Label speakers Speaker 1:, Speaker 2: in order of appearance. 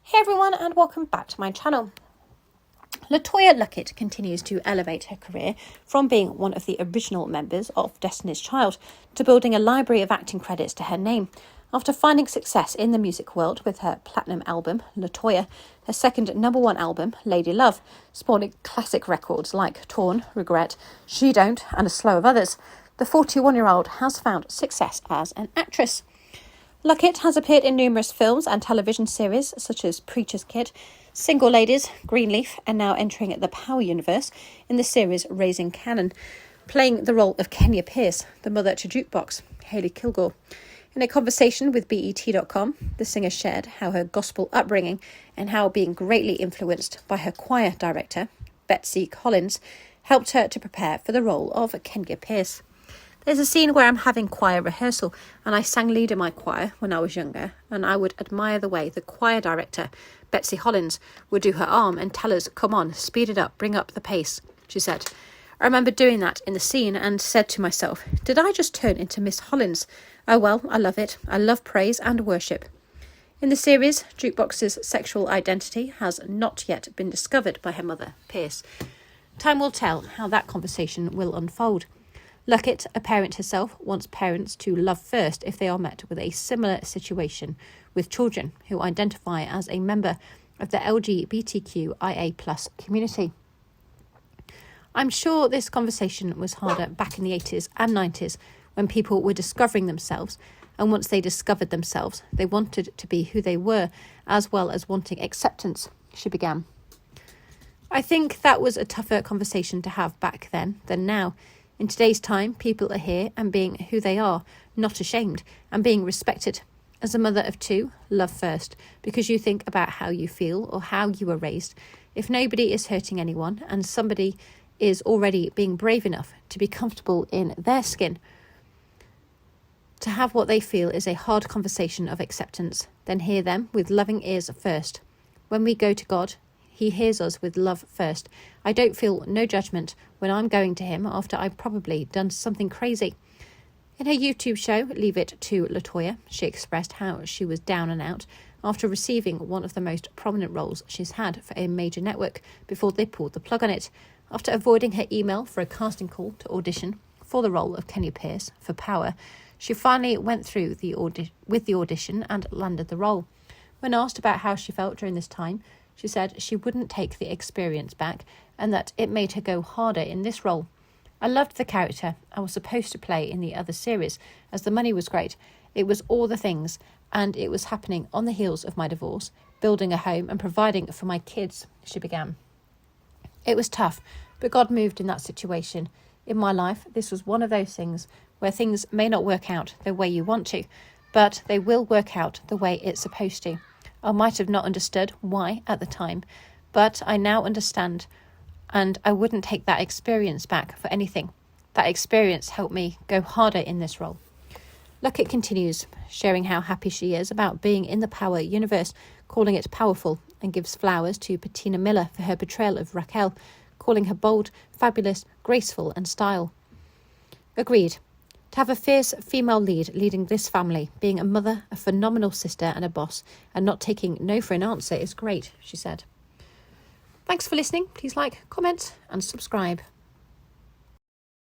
Speaker 1: Hey everyone, and welcome back to my channel. LeToya Luckett continues to elevate her career from being one of the original members of Destiny's Child to building a library of acting credits to her name. After finding success in the music world with her platinum album, LeToya, her second #1 album, Lady Love, spawning classic records like Torn, Regret, She Don't, and a slew of others, the 41-year-old has found success as an actress. Luckett has appeared in numerous films and television series such as Preacher's Kid, Single Ladies, Greenleaf, and now entering the Power universe in the series Raising Cannon, playing the role of Kenya Pierce, the mother to Jukebox, Hayley Kilgore. In a conversation with BET.com, the singer shared how her gospel upbringing and how being greatly influenced by her choir director, Betsy Collins, helped her to prepare for the role of Kenya Pierce. There's a scene where I'm having choir rehearsal and I sang lead in my choir when I was younger, and I would admire the way the choir director, Betsy Collins, would do her arm and tell us, "Come on, speed it up, bring up the pace," she said. I remember doing that in the scene and said to myself, did I just turn into Miss Hollins? Oh well, I love it. I love praise and worship. In the series, Jukebox's sexual identity has not yet been discovered by her mother, Pierce. Time will tell how that conversation will unfold. Luckett, a parent herself, wants parents to love first if they are met with a similar situation with children who identify as a member of the LGBTQIA+ community. I'm sure this conversation was harder back in the 80s and 90s when people were discovering themselves, and once they discovered themselves, they wanted to be who they were, as well as wanting acceptance, she began. I think that was a tougher conversation to have back then than now. In today's time, people are here and being who they are, not ashamed, and being respected. As a mother of two, love first, because you think about how you feel or how you were raised. If nobody is hurting anyone and somebody is already being brave enough to be comfortable in their skin, to have what they feel is a hard conversation of acceptance, then hear them with loving ears first. When we go to God, He hears us with love first. I don't feel no judgment when I'm going to Him after I've probably done something crazy. In her YouTube show, Leave It to LeToya, she expressed how she was down and out after receiving one of the most prominent roles she's had for a major network before they pulled the plug on it. After avoiding her email for a casting call to audition for the role of Kenya Pierce for Power, she finally went through the audition and landed the role. When asked about how she felt during this time, she said she wouldn't take the experience back and that it made her go harder in this role. I loved the character I was supposed to play in the other series, as the money was great. It was all the things, and it was happening on the heels of my divorce, building a home and providing for my kids, she began. It was tough, but God moved in that situation. In my life, this was one of those things where things may not work out the way you want to, but they will work out the way it's supposed to. I might have not understood why at the time, but I now understand, and I wouldn't take that experience back for anything. That experience helped me go harder in this role. Luckett continues, sharing how happy she is about being in the Power universe, calling it powerful, and gives flowers to Patina Miller for her portrayal of Raquel, calling her bold, fabulous, graceful, and style. Agreed. To have a fierce female lead leading this family, being a mother, a phenomenal sister, and a boss, and not taking no for an answer is great, she said. Thanks for listening. Please like, comment, and subscribe.